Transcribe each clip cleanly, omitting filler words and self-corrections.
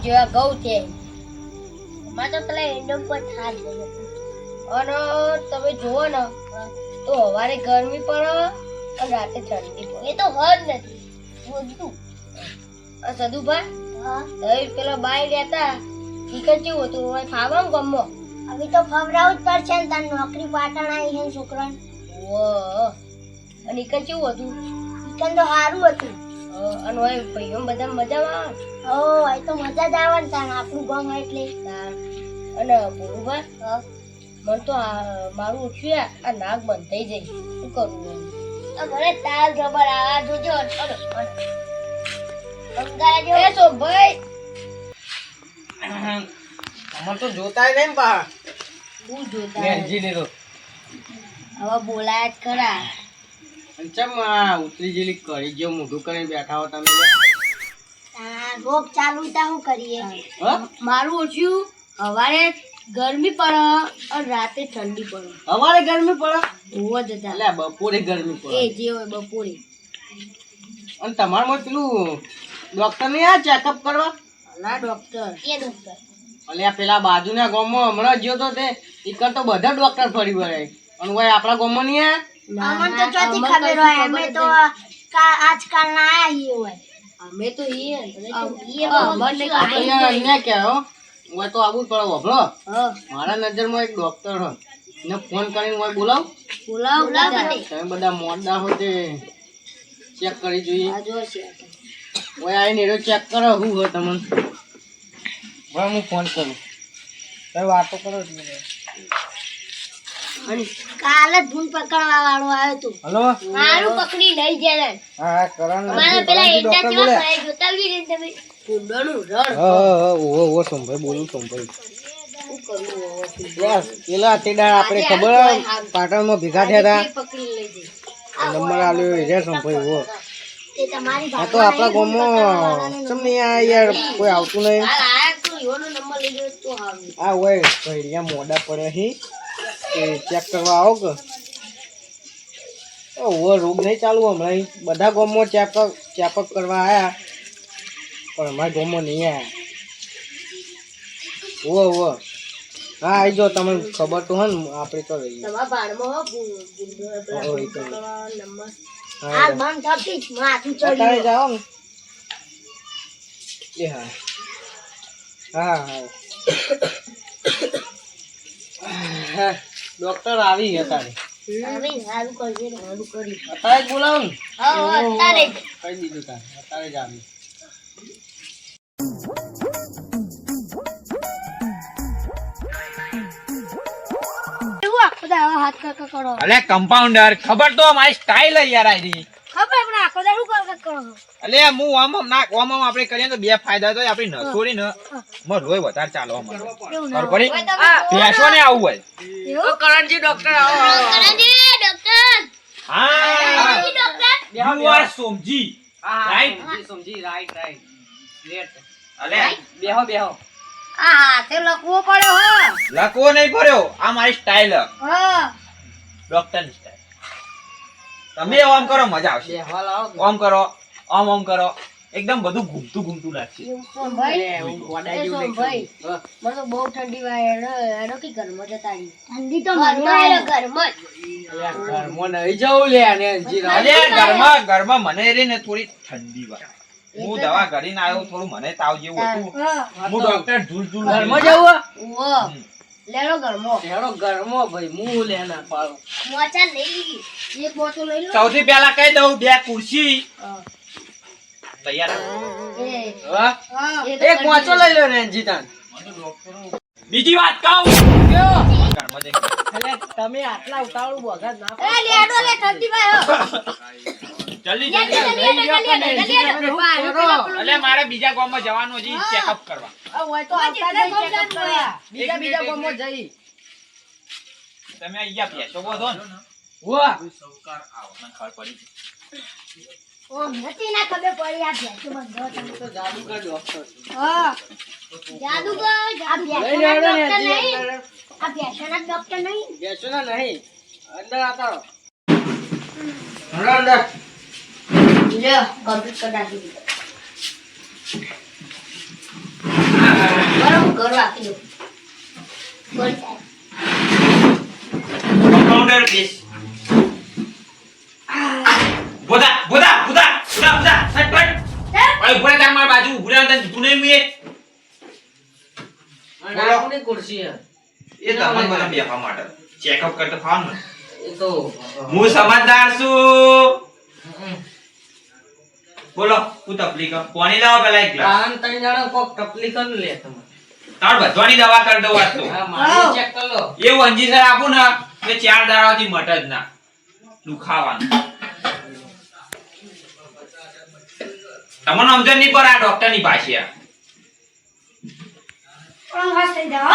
જેવા ઘઉં છે માં તો પેલા એન્ડમ પર થાર ગયો અને તમે જુઓ ને તો સવારે ગરમી પડે અને રાતે ઠંડી પડે એ તો હદ નથી બધું આ સદુભાઈ હવે પેલા બાય રહેતા ઠીક કેવું હતું ખાવા ગમો હવે તો ફવરાવું જ પડશે ને તાર નોકરી પાટણ આવી છે છોકરાને અને ઈકન કેવું હતું ઈકન તો સારું હતું અને હોય ભાઈઓ બધા મજામાં આવે તો મજા જ આવે ને તાર આપણું ગામ એટલે અને બોલુભાઈ મને તો મારું ઉઠ્યું આ નાક બંધ થઈ જાય શું કરવું મને તાર ખબર આ જોજો ભાઈ અમાર તો જોતાય નહીં પા હું જોતા મેલજીને તો હવે બોલાય જ ખરા ચમ ઉતરી જેલી કરી ગયો મોઢું કરીને બેઠા હો તમે રોગ ચાલુ તા શું કરીએ હા મારું ઓછું સવારે ગરમી પડે અને રાતે ઠંડી પડે અમારે ગરમી પડે બહુ જ હતા એટલે બપોરે ગરમી પડે એ જે હોય બપોરે અને તમારમાં પેલું ડોક્ટર ને આ ચેકઅપ કરવા ના ડોક્ટર એ ડોક્ટર અલ્યા પેલા બાજુના ગામમાં હમણાં જ્યો તો તે ઈકર તો બધા ડોક્ટર ફરી વળાય અને ભાઈ આપણા ગામમાં નહીં અમન તો ચોથી ખબર હોય અમે તો આજકાલ ના આયા હોય અમે તો એ મને અહીંયા કે હો ઓય તો આવું પડે વભળો હા મારા નજરમાં એક ડોક્ટર હો ને ફોન કરીને ઓય બોલાવ બોલાવ તમે બધા મોડા હો તે ચેક કરી જોઈએ આ જો છે ઓય આઈને એરો ચેક કરો હું હો તમને ભાઈ હું ફોન કરું તમે વાતો કરો જ મને કાલ જ ભૂન પકડવા વાળો આવ્યો તો હલો મારું પકડી લઈ જાય હા કરણ મારા પેલા એડા કેવા ભાઈ જોતા બી ને તમે કુંડણું રડ હા ઓ સંભાઈ બોલું સંભાઈ શું કરવું યસ પેલા તેડા આપણે ખબર પાટણમાં ભેગા થયા હતા પકડી લઈ જાય નંબર આલ્યો એ સંભાઈ ઓ તે તમારી આ તો આપણા ગામમાં ચમ નહીં આ યાર કોઈ આવતું નહીં હાલ આયા તો યોનો નંબર લઈ ગયો તો હારું આ હોય ભૈયા મોડા પડે હી કે ચેક કરવા આવો કે ઓ રોગ નહીં ચાલુ હમણાં બધા ગામમાં ચેકઅપ કરવા આવ્યા પણ અમારા ગામમાં નહીં આવ્યા ઓ હા આવી જાઓ તમને ખબર તો હે ને આપણે તો રહીએ તમારા બાળમાં હો ઓય તો. નંબર હા આ બંધ થતી માથું અત્યારે ચડ્યું જાઓ ને એ હા હા હા ડોક્ટર આવી ગયા તારે હવે સારું કરજે ને સારું કરી અત્યારે જ બોલાવો ને હા અત્યારે જ કહી દીધું તારે અત્યારે જ આવી એવું આખો દા હાથ કાકા કરો અલે કમ્પાઉન્ડર ખબર તો મારી સ્ટાઇલ યાર આઈ ખબર પણ આખો દા શું કાકા કરો અલે હું આમ આપણે કરીએ તો બે ફાયદા તો આપણી નસોડી ને મર રોય વધારે ચાલવા મળે એવું ખબર ના પડી બેસો ને આવું હોય એવું કરણજી ડોક્ટર આવો કરણજી ડોક્ટર હા ડોક્ટર you are સમજી રાઈટ સમજી રાઈટ ગ્રેટ અલે બેહો આ હાથે લખવો પડે હો લખવો નહીં પડ્યો આ મારી સ્ટાઇલ હા ડોક્ટર ની સ્ટાઇલ તમે આમ કરો મજા આવશે બેહવા લાવો આમ કરો આમ કરો એકદમ બધું ઘૂમતું લાગશે ભાઈ વડાઈ જેવું નહીં ભાઈ હા. મને તો બહુ ઠંડી વાય એનો કે ઘરમાં જતા રહી ઠંડી તો મને ઘરમાં અલ્યા ઘરમાં નહીં જવું લે ને જી અલે ઘરમાં મને રે ને થોડી ઠંડી વાય હું દવા કરીને આવ્યો થોડું મને તાવ જેવું હતું હું ડોક્ટર ઝૂલ ઘરમાં જવું ઓ લેલો ઘરમાં હેડો ઘરમાં ભાઈ હું લેના પાડો મોચા લઈ લીધી એક બોટલ લઈ લો સૌથી પહેલા કહી દઉં બે ખુરશી તૈયાર એ હા હા એક વાંચો લઈ લો ને જીતાન બીજી વાત કહું ઘરમાં જઈ. એટલે તમે આટલા ઉતાવળું બગાડ ના એ લેડો લે ઠંડી વાય જલ્દી કરો એટલે મારે બીજા ગામમાં જવાનું છે ચેકઅપ કરવા આ હોય તો આવતા નહીં ચેકઅપ કરવા બીજા ગામમાં જઈ તમે અહીંયા બેસો બોધો ને વાહ મને ખબર પડી ઓ નથી ના ખબર પડી આ ભેંસો બંધો તમે તો જાદુગર ડોક્ટર હા જાદુગર લઈ લેડો ને આ ભેંસોના ડોક્ટર નહીં બેસો ના નહીં અંદર આતા અંદર લ્યો કમ્પ્લીટ કરી નાખી દીધો બરાબર હું ઘર રાખી દઉં બોલ સાહેબ. કમ્પાઉન્ડર પ્લીઝ બોધા સટપટ ઓય ઉભરે તાર માર બાજુ ઉભરે તને તું નહીં મે નાકની ખુરશી હે. એ તમને મને બેફા માટે ચેકઅપ કરતો ફાવ ને એ તો હું સમજદાર છું બોલો હું તકલીફ પાણી લાવો પેલા એક ગ્લાસ આમ ત્રણ જણા કોક તકલીફ ન લે તમે. તાર બધવાની દવા કરી દઉં આજ તો હા મારી ચેક કર લો. એવું અંજીસર આપું ને કે 4 દાડાથી મટ જ ના દુખાવાનું તમને સમજણ નહીં પર આ ડોક્ટર ની ભાષા પણ વાસ થઈ જાવ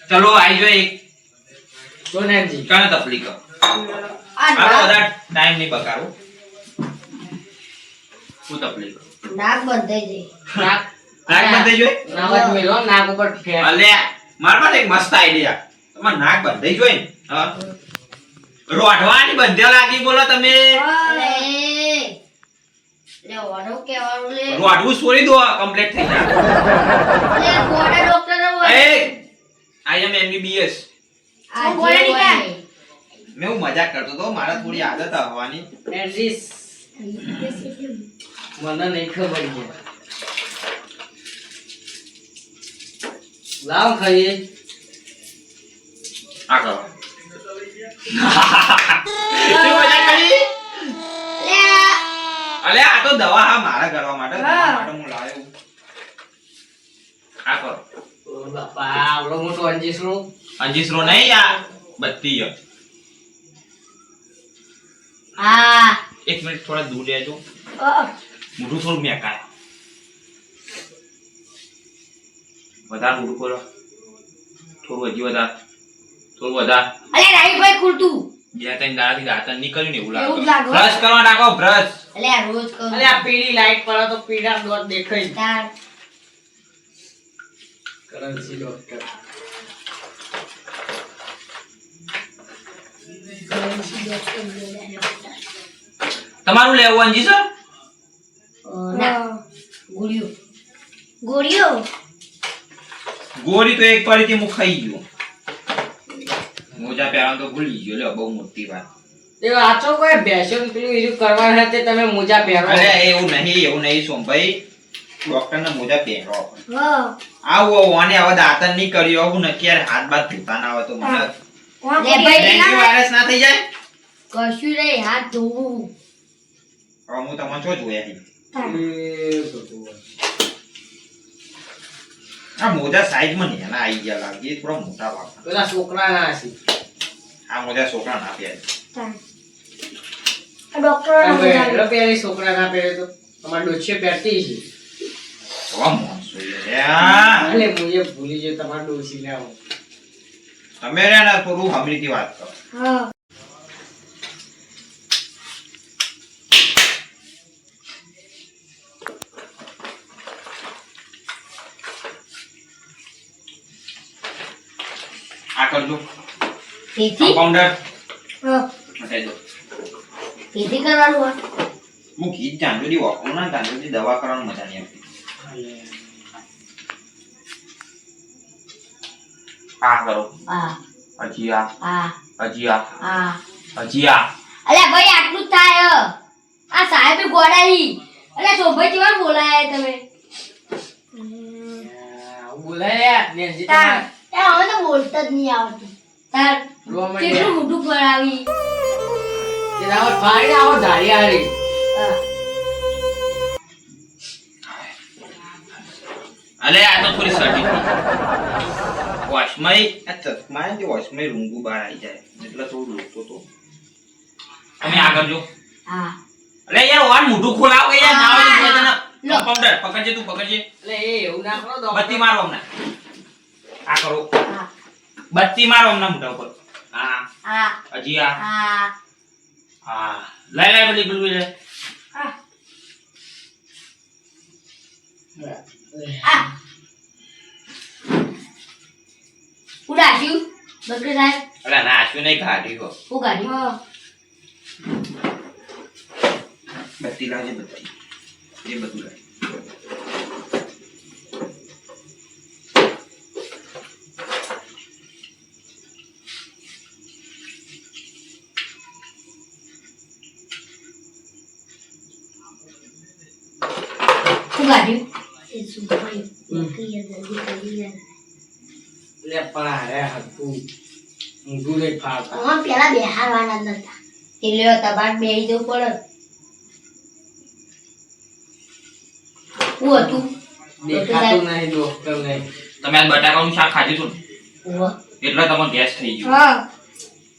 ચલો આઈ જો એક સોનાજી કાને તકલીફ આ આ નાક બધા ટાઈમ નહીં બગાડો હું તકલીફ નાક બંધાઈ જાય નાક નાક બંધાઈ જોઈ નાક મેલો નાક ઉપર ફેર. અલે માર પાસે એક મસ્ત આઈડિયા તમાર નાક બંધાઈ જોઈ ને હા રોઢવાની બંધ્યા લાગી બોલો તમે અરે લે ઓનો કેવાનું લે રોઢવું છોડી દો કમ્પ્લીટ થઈ જાય લે ગોડા ડોક્ટર ને બોલ એ આઈ એમ એમબીબીએસ આ ગોડા નીકળ મેં હું મજાક કરતો તો મારા થોડી આદત આવવાની એન્જીસ મને નહીં ખબર છે. લાવ ખાઈએ. આ કરો શું મજાક કરી લે અલે આ તો દવા હા મારા કરવા માટે તમારા માટે હું લાવ્યો આ કરો ઓ બાપા આવડો મોટો અંજીસરો. અંજીસરો નહીં આ બત્તી છે આ એક મિનિટ થોડા દૂર લેજો મોઢું થોડું મેકાય વધારે મોઢું ખોલો થોડું હજી વધારે થોડું વધારે અલે રાઈભાઈ ખુલતું બે ત્રણ દાડાથી દાંતણ નીકળ્યું ને એવું એવું જ લાગે લાગે. બ્રશ કરવા નાખો બ્રશ અલે આ રોજ કરું અરે આ પીળી લાઈટ પડે તો પીળા ડોટ દેખાય. તાર કરન્સી ડોક્ટર. તમારું લેવું અંજી સર ના ગોળીઓ ગોળીઓ ગોળી તો એક પડીથી હું ખાઈ ગયો મોજા પહેરવાનું તો ભૂલી ગયો લે બહુ મોટી વાત એ આચો કોઈ બેસો પેલું ઈરું કરવાના તે તમે મોજા પહેરો. અરે એવું નહીં સોમભાઈ ડોક્ટર ને મોજા પહેરો હા આવો ઓને હવે દાંતણ નહીં કર્યો હું નક્કી યાર હાથ બાદ ધોતા ના હોય તો મને લે ભાઈ ડેન્ગ્યુ વાયરસ ના થઈ જાય કશું નહીં હાથ ધોવું હવે હું તમને શું જોયા છે એ ભગવાન. આ મોજા સાઈઝમાં નાના આવી ગયા લાગે એ થોડા મોટા લાગે પેલા છોકરાના હશે. આ મોજા છોકરા ના પહેરે ડોક્ટર એટલો પહેરી છોકરા ના પહેરે તો તમારે ડોશીએ પહેરતી છે. કેવા માણસો છે યાર. અલે મુજે ભૂલી ગયો તમારે ડોશી ને આવો. તમે રે ને થોડું હમરીથી વાત કરો હા આ કરજો તેથી કમ્પાઉન્ડર હા હટાઈ દો તેથી કરવાનું હોય હું ઘી ચાંદોડી વાપરું ના ચાંદોડી દવા કરવાની મજા નહીં આવતી આ કરો હા હજી આ હા હજી આ હા હજી આ અલ્યા ભાઈ આટલું જ થાય આ સાહેબ ગોડાઈ અલ્યા શોભાઈ કેવા બોલાયા તમે બોલાય નેજી તાર તમારે હવે તો બોલતા જ નહીં આવતું તાર રોવા કેટલું મોટું કરાવી તે રાવ ફાડી આવો ધારી હારી. હા અલે આ તો થોડી સર્ટી થઈ વોશમય આ ચશ્મા જે વોશમય રૂંગુ બહાર આવી જાય એટલે થોડું લોતો તો તમે આગળ જો હા અલે યાર વાન મોઢું ખોલાવ કે યાર ના હોય તો તને લો. કમ્પાઉન્ડર પકડજે તું પકડજે એટલે એ એવું ના કરો તો બત્તી મારો હમણાં આ કરો હા બત્તી મારો હમણાં મોઢા ઉપર હા હા હજી આ હા હા લઈ પેલી પેલું લે હા આ ઉડાશ્યું ડોક્ટર સાહેબ અલે નાશ્યું નહીં કાઢ્યું હું કાઢી બત્તી લાવજે બત્તી એ બધું લાવ શું કાઢ્યું એ શું ભાઈ જલ્દી કરી યાર લે પણ હારે હતું ઊંધું નહીં ફાવતા આમાં પેલા બેહારવાના જ નતા તે લ્યો તમારે બેહી જવું પડે શું હતું દેખાતું નહીં ડોક્ટર નહીં તમે આ બટાકાનું શાક ખાધું હતું ઓહો. ને એટલે તમને ગેસ થઈ ગયો હા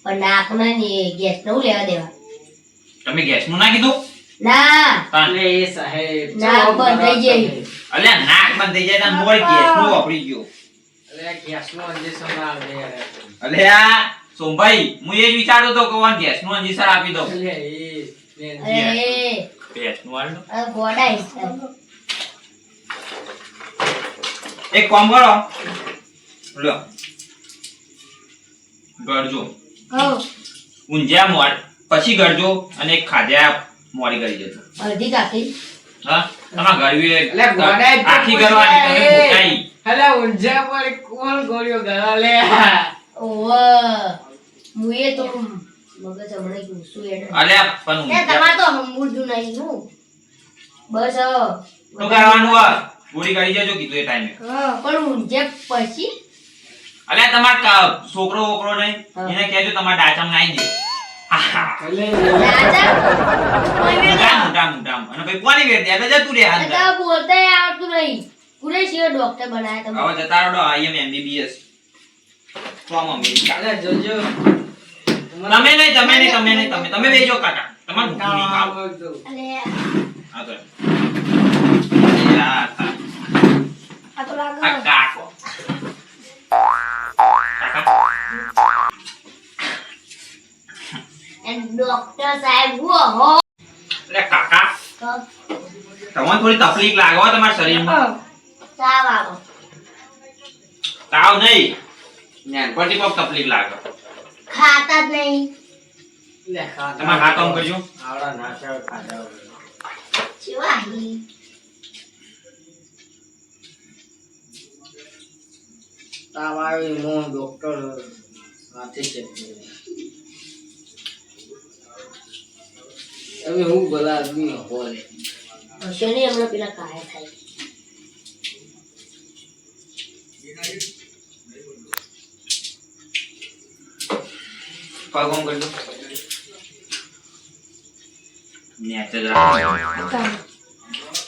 પણ નાકને ને ગેસ નું લેવા દેવા તમે ગેસનું ના કીધું ના એટલે એ સાહેબ નાક બંધ થઈ જાય. અલ્યા નાક બંધ થઈ જાય તો મોર ગેસનું વાપરી ગયો એટલે ગેસનો ઇન્જેક્શન આવે યાર અલ્યા સોમભાઈ હું એ જ વિચારતો હતો કે વાન ગેસનું ઇન્જેક્શન આપી દઉં એટલે એ અરે ગેસનું આલ દો. આ ગોડાઈ એક કામ કરો લ્યો ગળજો હો ઊંઝા મોર પછી ગળજો અને એક ખાધ્યા મોરી કરી જજો અડધી કાકી હા તમાર ગળવી એટલે ગોડાઈ તો આખી ગળવાની તમે એ. મોટાઈ અલે ઊંઝા પર કોણ ગોળ્યો ગળા લે ઓવા મુએ તો મગજ હમણે ગુસ્સું એડ અલ્યા પણ એ ઊંઝા તમાર તો હમુરદું નહીં હું બસ શું કરવાનું હોય ગોળી કરી જજો કીધું એ ટાઈમે હા પણ ઊંઝે પછી અલ્યા તમાર છોકરો વોકરો નહીં એને કહેજો તમાર ડાચામ નાઈ દે આહા. એટલે રાજા મોટા મોટા અને ભાઈ કોની વેર દે જતું રે હાથ આ બોલતા આવતું નહીં પૂરે શિયો ડોક્ટર બનાયા તમે હવે જતા રહો આઈ એમ એમબીબીએસ ફ્રોમ અમેરિકા અલે જોજો તમે નહીં તમે બેજો કાકા તમાર ભૂખ નહીં ખાવ અલે આ તો યા તા આ તો આ લાગે કાકો કાકા એન્ડ ડોક્ટર સાહેબ હો એટલે કાકા તો તમને થોડી તકલીફ લાગે હો તમારા શરીરમાં સાવ આવો તાવ નહીં નાનપણથી કોક તકલીફ લાગે ખાતા જ નહીં લે તમારે હાથ આમ કરજો આવડા નાચા ખાધા ચિવાહી તાવ આવી મો ડોક્ટર હાથે છે હવે હું ભલા આદમી હોલે શનિ હમણાં પેલા કાય થાય પગ આમ કરજો નેચર રાખો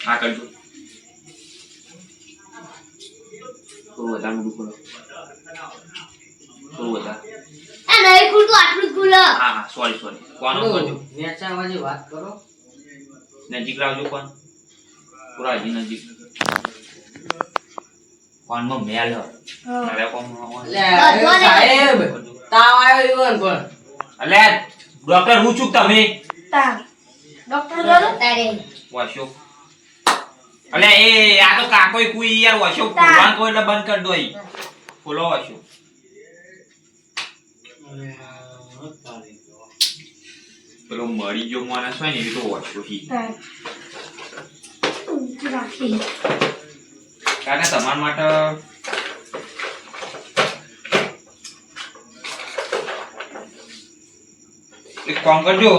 આ કરજો થોડું વધારે મોટું ખોલો થોડું વધારે આ નહીં ખુલતું આટલું જ ખુલે હા હા સોરી કોણ કરજો નેચા વાજી વાત કરો નજીક લાવજો કોણ પૂરા હજી નજીક કોણમાં મેલ હવે કોણ લે સાહેબ તાવ આવ્યો ઈવન પણ અલે ડોક્ટર હું છું તમે ડોક્ટર બોલો તારે વાશો અલે એ આ તો કાકોઈ કોઈ યાર વાશો ફોન કોઈ એટલે બંધ કરી દો ઈ ફોલો વાશો પેલો મરી ગયો માણસ હોય ને એ તો વાશો હી કારણ તમારા માટે એક કામ કરજો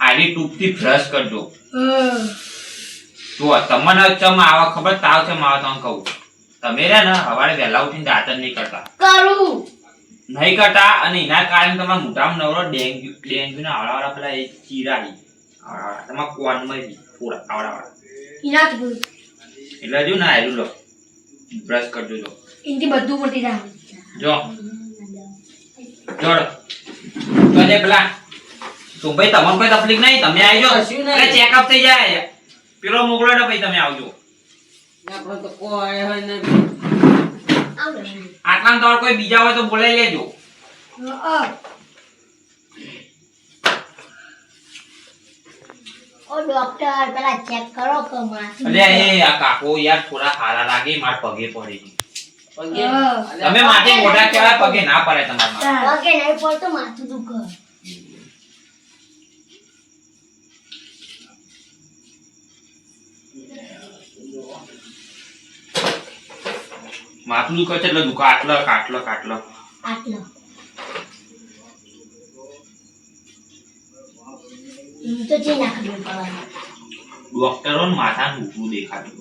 આની ટૂપથી બ્રશ કરજો જો તમને ચમ આવા ખબર તાવ છે માવા તમને કહું તમે રે ને સવારે વહેલા ઉઠીને દાંત જ નહીં કરતા કરું નહીં કરતા અને એના કારણે તમારા મોઢામાં નવરો ડેન્ગ્યુ ના આવડા પેલા એ ચીરાડી આવડા તમારા કોનમાં થોડા આવડા ઇનાક બોલ એટલે જો ના આયરું લો બ્રશ કરજો જો ઇનથી બધું મટી જાય જો જોડ તો જે પેલા તો ભાઈ તમને કોઈ તકલીફ નહીં તમે આવજો કશું નહીં. એટલે ચેકઅપ થઈ જાય પેલો મોકલો ને ભાઈ તમે આવજો આપણે તો કોઈ હોય ને આવડે આટલા તો કોઈ બીજા હોય તો બોલાવી લેજો ઓ ડોક્ટર પેલા ચેક કરો કે માથું એટલે એ આ કાકો યાર થોડા હારા લાગે માર પગે પડી પગે તમે માથે મોઢા કહેવાય પગે ના પડે તમારા પગે નહીં પડતો માથું દુખે માથું દુખે છે એટલે દુખા આટલો આટલો તો જે ના ખબર પડવાની ડોક્ટરો માથાનું ઊંચું દેખાતું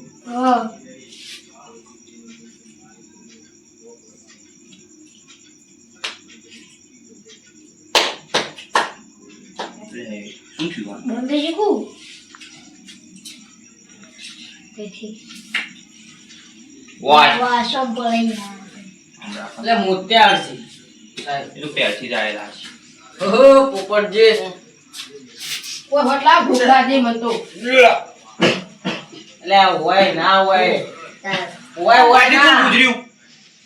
એટલે શું થયું આ? બંધ શીખું તેથી વોચ વાસમ પડી એટલે મોત્યા આવશે સાહેબ. એ તો પહેરથી જ આયેલા છે. ઓહો પોપટજી કોઈ હોટલા ભૂલાજી મન તો એટલે હોય ના હોય તાર હોય હોય કોણ ના ગુજર્યું?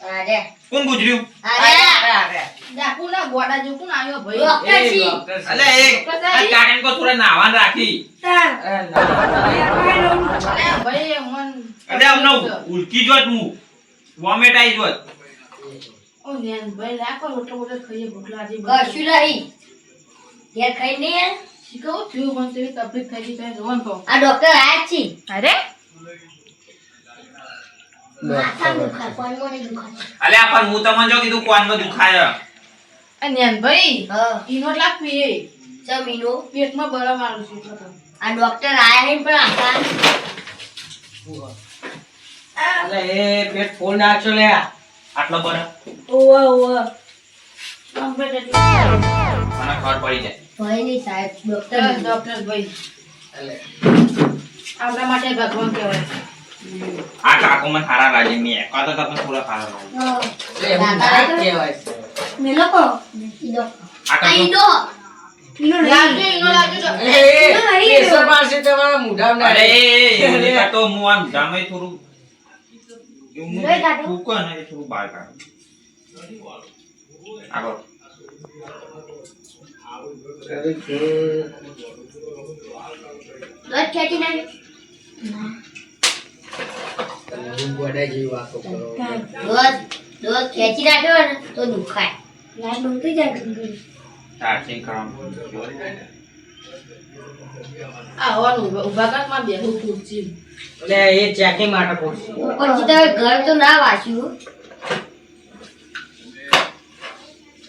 અરે કોણ ગુજર્યું? અરે ડાકુ ના ગોડા જો કોણ આવ્યો ભાઈ ડોક્ટર એ જી ડોક્ટર છે. અલે એક આ કાકાને કો થોડા નાવાન રાખી. તાર અરે ના. અરે ભાઈ મન અલે અમને ઉલકી જોત હું. વોમિટ આઈ જોત. ઓ નેન ભાઈ લાકો રોટલો બોટલો ખાઈએ ભૂખલાજી કશું નહીં ઘેર ખાઈ નહીં યાર શીખવું થયું મને તેવી તકલીફ થઈ ગઈ તમે જોવાનું તો આ ડોક્ટર આયા છે અરે માથા દુખાય કોણમાં નહીં દુખાય અલે આ પણ હું તમને જો કીધું કોનમાં દુખાય. આ નેન ભાઈ હા ઈનો લાગવી એ જમીનો પેટમાં બળા મારું છું એટલે તો. આ ડોક્ટર આયા નહીં પણ આખા એટલે એ પેટ ફૂલ નાખ્યો લે આટલો બરફ ઓવા ઓવા કમ્પ્લીટ એટલે મને ખબર પડી જાય. ભાઈ નહીં સાહેબ ડોક્ટર ચાલ, નહીં. ડોક્ટર ભાઈ એટલે આપણા માટે ભગવાન કહેવાય આ કાકો મને સારા લાગે. મેં કાતો તો પણ થોડા સારા લાગે. હા. એવું ના કહેવાય છે. મેં લોકો ઈદો આ કાકો ઈદો લાગજો ઈનો લાગજો તો. એ કેસર પાસે તમારા મોઢામાં અરે નાખે. એ નહીં કાતો હું આમ જામે થોડું એવું નહીં કાઢો. ફૂકો ને એ થોડું બહાર કાઢો. આગળ દોત ખેંચી નાખ હું ગોડા જેવી વાતો કરો. દોત ખેંચી નાખ્યો ને તો દુખાય લાડ નહોતી જાય ગંગડી ચાર્જિંગ કરવાનું. આ હોવાનું ઉભા કરમાં બેહું ખુરશી એટલે એ ચેકિંગ માટે પૂછશે. પછી તમે ઘર તો ના વાંચ્યું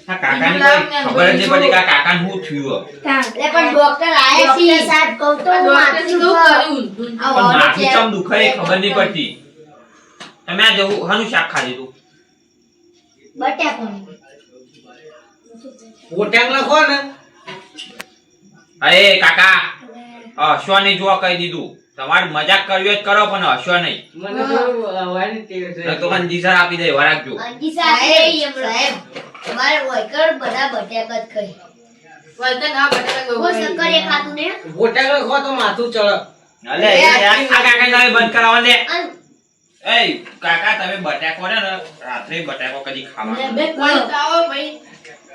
આ કાકાને કોઈ ખબર જ નહીં પડી કે આ કાકાને શું થયું. એટલે પણ ડોક્ટર આયા છે સાહેબ કહું તો હું માથું શું દુખાય. કર્યું આ પણ ઓરો માથું છે. ચમ દુખે એ ખબર નહીં પડતી. તમે આ જવું હાનું શાક ખાધું તું? બટાકાનું. પોટેંગ લખો ને અરે કાકા હસવા નહીં જોવા કહી દીધું. તમારે મજાક કરવી હોય તો કરો પણ હસવા નહીં. મને તો હવાની ટેવ છે. નહીં તો મને જીસર આપી દે વરાગજો. અંજી સાહેબ સાહેબ તમારે વૈકર બધા બટાકા જ ખાય. વળતે ના બટાકા કોઈ શક્કરિયા ખાતું ને પોટેંગ લખો તો માથું ચડે. અલે આ કાકા તમે બંધ કરાવવા દે. અન એ કાકા તમે બટાકો ને રાત્રે બટાકો કદી ખાવા. બે કોઈ આવો ભાઈ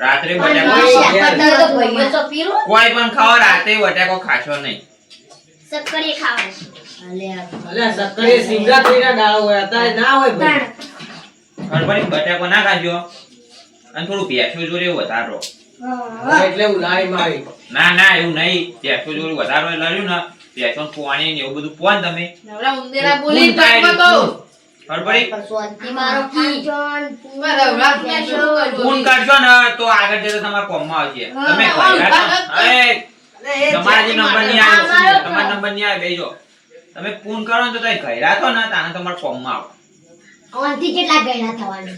રાત્રે અન બટાકો શક્કરિયા તો ભાઈઓ તો પીરો કોઈ પણ ખાઓ રાતે બટાકો ખાશો નહીં. શક્કરિયા ખાવાનું. અલે આ અલ્યા સક્કરે શિવરાત્રીના દાડો હોય અત્યારે ના હોય ભાઈ. હરભરી બટાકો ના ખાજો અને થોડું ભેંસો જોડે વધારો. એટલે ઉલાળી મારી. ના ના એવું નહીં. ભેંસો જોડે વધારો લડ્યું ને ભેંસો પોણી ને એવું બધું પોન તમે નવરા ઉંદેરા બોલી પૂન થાય કાઢવા તો હરભરી શાંતિ મારો કી બરાબર મેં શરૂ કર્યું પૂન કાઢશો ને તો આગળ જતા તમારા કોમમાં આવશે. તમે તમારા જે નંબર નહીં આવ્યો તમારો નંબર નહીં આવે બેજો. તમે પૂન કરો ને તો તમે ઘરે છો ને તાને તમારા કોમમાં આવો. ઓનથી કેટલા ગયડા થવાનું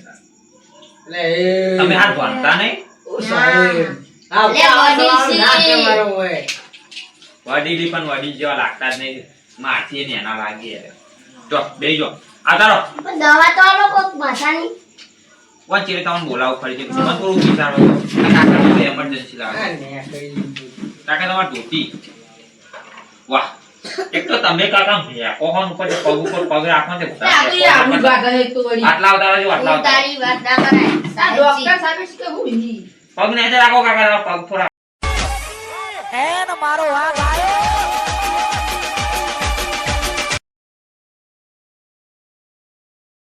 એટલે એ તમે હાથ ભણતા નહીં. ઓ સાહેબ. આ લે વડીલ ના છે. કહેવાનો હોય. વડીલી પણ વડીલ જેવા લાગતા જ નહીં. માથી ને એના લાગી જો બેજો આ તારો પણ દવા તો આલો કોક માથાની વચ્ચે તમને બોલાવું પડી છે. મને થોડું વિચારો તો. આ કાકા એમરજન્સી લાગે. આ ને કઈ કાકા તમારે ધોતી. વાહ એક તો તમે કાકા કોહન ઉપર પગ ઉપર પગ રાખો ને આ તો યાર આવું ગાતા હે તો વળી આટલા આવતા રહેજો આટલા હું આવતા. તારી વાત ના કરાય આ સાહેબ ડોક્ટર સાહેબ શું કે હું ઈ પગ ને રાખો કાકા પગ થોડા એન મારો વાઘ આયો